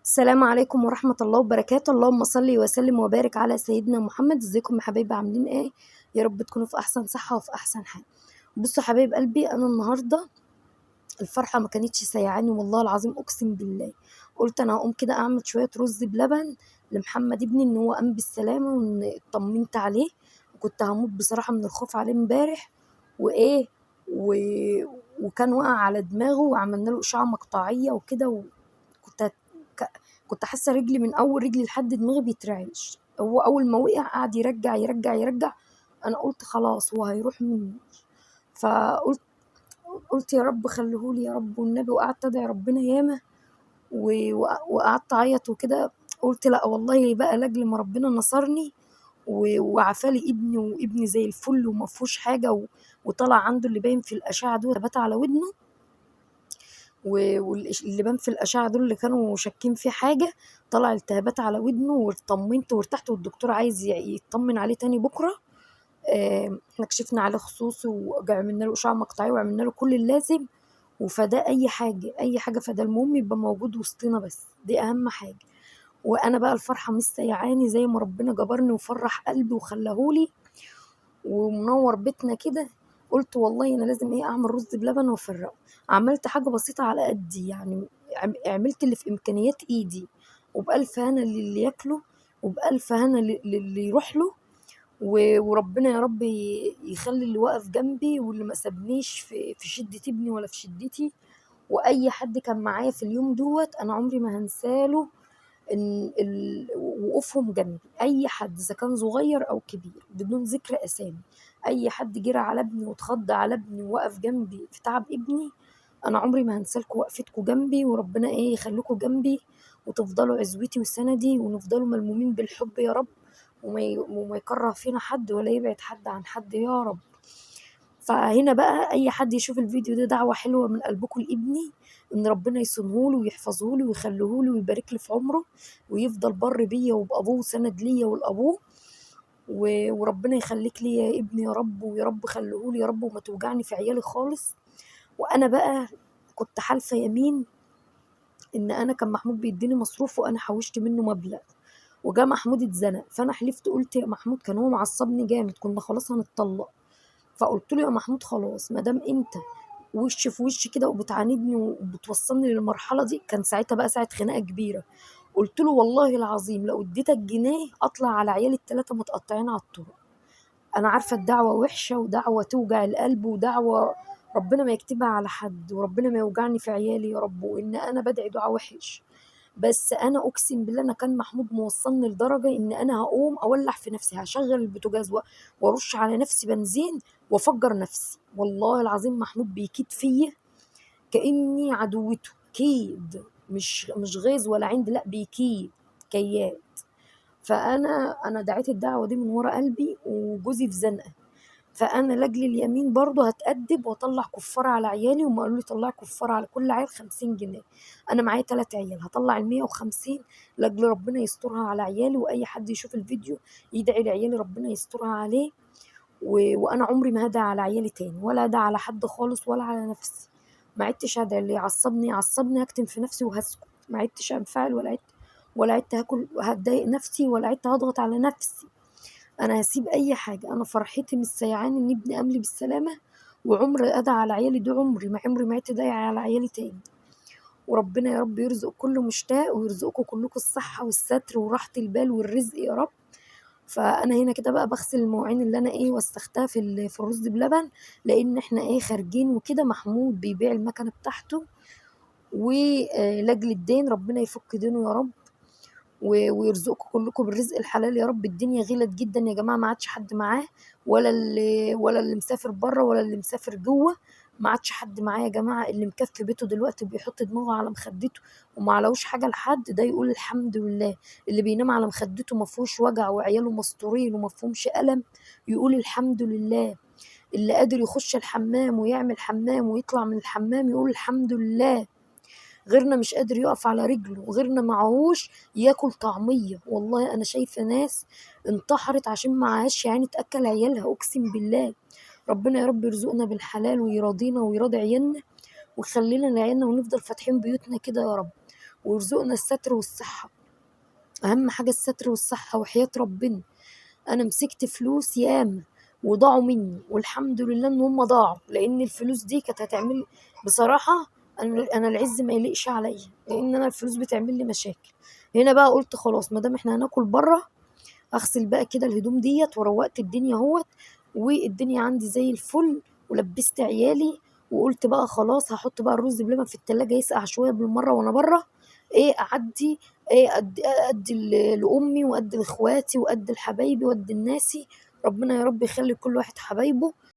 السلام عليكم ورحمة الله وبركاته. اللهم صل وسلم وبارك على سيدنا محمد. ازيكم يا حبايبي، عاملين ايه؟ يا رب تكونوا في احسن صحة وفي احسن حال. بصوا حبايب قلبي، انا النهاردة الفرحة ما كانتش سيعاني والله العظيم، اقسم بالله. قلت انا هقوم كده اعمل شوية رز بلبن لمحمد ابني، ان هو قام بالسلامة وان اطمنت عليه، وكنت هموت بصراحة من الخوف عليه امبارح. وايه و... وكان وقع على دماغه وعملنا له اشعة مقطعية وكده، كنت كنت حاسه رجلي من اول رجلي لحد دماغي بيترعش. هو اول ما وقع قعد يرجع يرجع يرجع. انا قلت خلاص هو هيروح مني. فقلت يا رب خليهولي يا رب والنبي، وقعدت ادعي ربنا ياما وقعدت اعيط وكده. قلت لا والله بقى لاجل ما ربنا نصرني وعفالي ابني، وابني زي الفل وما فيهوش حاجه وطلع عنده اللي باين في الاشعه دول ثبات على ودنه، واللي بان في الأشعة دول اللي كانوا شاكين في حاجة طلع التهابات على ودنه، واطمنت وارتحت، والدكتور عايز يطمن عليه تاني بكرة. احنا كشفنا عليه خصوصي وعملنا له إشعة مقطعية وعملنا له كل اللازم، وفده أي حاجة أي حاجة، فده المهم يبقى موجود وسطنا، بس دي أهم حاجة. وأنا بقى الفرحة مش سيعاني زي ما ربنا جبرني وفرح قلبي وخلاهولي ومنور بيتنا كده. قلت والله انا لازم اعمل رز بلبن وافرقه. عملت حاجه بسيطه على قدي يعني، عملت اللي في امكانيات ايدي، وبألف هنا للي ياكله، وبألف هنا للي يروح له. وربنا يا رب يخلي اللي واقف جنبي واللي ما سابنيش في شدة ابني ولا في شدتي. واي حد كان معايا في اليوم دوت انا عمري ما هنساله. وقوفهم جنبي، اي حد اذا كان صغير او كبير بدون ذكر اسامي، اي حد جرى على ابني واتخض على ابني ووقف جنبي في تعب ابني، انا عمري ما هنسالكوا وقفتكوا جنبي. وربنا يخليكوا جنبي وتفضلوا عزوتي وسندي، ونفضلوا ملمومين بالحب يا رب، وما يكره فينا حد ولا يبعد حد عن حد يا رب. فهنا بقى اي حد يشوف الفيديو ده دعوة حلوة من قلبكم لابني، ان ربنا يصونهوله ويحفظهوله ويخليهوله ويبارك لي في عمره، ويفضل بر بيا وبابوه سند ليا ولابوه. وربنا يخليك لي يا ابني يا رب، ويا رب خليهولي يا رب، وما توجعني في عيالي خالص. وانا بقى كنت حالفة يمين ان انا كان محمود بيديني مصروف وانا حوشت منه مبلغ، وجا محمود اتزنق، فانا حلفت قلت يا محمود، كان هو معصبني جامد، كنا خلاص هنتطلق. فقلت له يا محمود خلاص ما دام انت وش في وش كده وبتعاندني وبتوصلني للمرحله دي، كان ساعتها بقى ساعه خناقه كبيره. قلت له والله العظيم لو اديتك جنيه اطلع على عيالي الثلاثه متقطعين على الطرق. انا عارفه الدعوه وحشه ودعوه توجع القلب ودعوه ربنا ما يكتبها على حد، وربنا ما يوجعني في عيالي يا رب، وان انا بدعي دعاء وحش. بس انا اقسم بالله انا كان محمود موصلني لدرجه ان انا هقوم اولع في نفسي، هشغل البوتاجاز وارش على نفسي بنزين وافجر نفسي. والله العظيم محمود بيكيد فيا كاني عدوته، كيد مش غيظ ولا عند، لا بيكيد كياد. فانا دعيت الدعوه دي من ورا قلبي، وجوزي في زنقه. فانا لاجل اليمين برضه هتأدب واطلع كفاره على عيالي، وما قالوا لي طلعي كفاره على كل عيل 50 جنيه. انا معايا 3 عيال، هطلع ال 150 لاجل ربنا يسترها على عيالي، واي حد يشوف الفيديو يدعي لعيالي ربنا يسترها عليه. وانا عمري ما هدعي على عيالي تاني، ولا هدعي على حد خالص ولا على نفسي. ما عدتش هدعي، اللي يعصبني يعصبني، هكتم في نفسي وهسكت. ما عدتش انفعل، ولا عدت هاكل هتضايق نفسي، ولا عدت هضغط على نفسي. انا هسيب اي حاجه، انا فرحتي مش سيعان ان ابني قام لي بالسلامه. وعمر ادعى على عيالي دي، عمري ما ادعي على عيالي تاني. وربنا يا رب يرزق كل مشتاق، ويرزقكم كلكم الصحه والستر وراحه البال والرزق يا رب. فانا هنا كده بقى بغسل المواعين اللي انا وسختها في الرز بلبن، لان احنا خارجين وكده. محمود بيبيع المكنه بتاعته، ولاجل الدين ربنا يفك دينه يا رب، ويرزقكم كلكم بالرزق الحلال يا رب. الدنيا غلت جدا يا جماعه، ما عادش حد معاه، ولا اللي مسافر بره ولا اللي مسافر جوه. ما عادش حد معاه يا جماعه. اللي مكفي بيته دلوقتي بيحط دماغه على مخدته وما علوش حاجه لحد، ده يقول الحمد لله. اللي بينام على مخدته ما فيهوش وجع وعياله مستورين وما فيهمش الم، يقول الحمد لله. اللي قادر يخش الحمام ويعمل حمام ويطلع من الحمام يقول الحمد لله. غيرنا مش قادر يقف على رجله، وغيرنا معهوش ياكل طعمية. والله انا شايفة ناس انتحرت عشان معهاش يعني تأكل عيالها، اقسم بالله. ربنا يا رب يرزقنا بالحلال ويراضينا ويراضي عيالنا، ويخلينا لعيالنا ونفضل فاتحين بيوتنا كده يا رب. ويرزقنا الستر والصحة. أهم حاجة الستر والصحة وحياة ربنا. أنا مسكت فلوس ياما وضاعوا مني، والحمد لله إن هم ضاعوا، لأن الفلوس دي كانت هتعمل بصراحة. أنا العز ما يليقش عليا، لأن أنا الفلوس بتعمل لي مشاكل. هنا بقى قلت خلاص ما دام إحنا هناكل بره، أغسل بقى كده الهدوم ديت وروقت الدنيا اهوت، والدنيا عندي زي الفل، ولبست عيالي. وقلت بقى خلاص هحط بقى الرز بلبن في التلاجة يسقع شوية بالمرة وانا بره، ايه اعدي، ايه ادي لامي وادي لاخواتي وادي لحبايبي وادي لناسي. ربنا يا رب يخلي كل واحد حبايبه.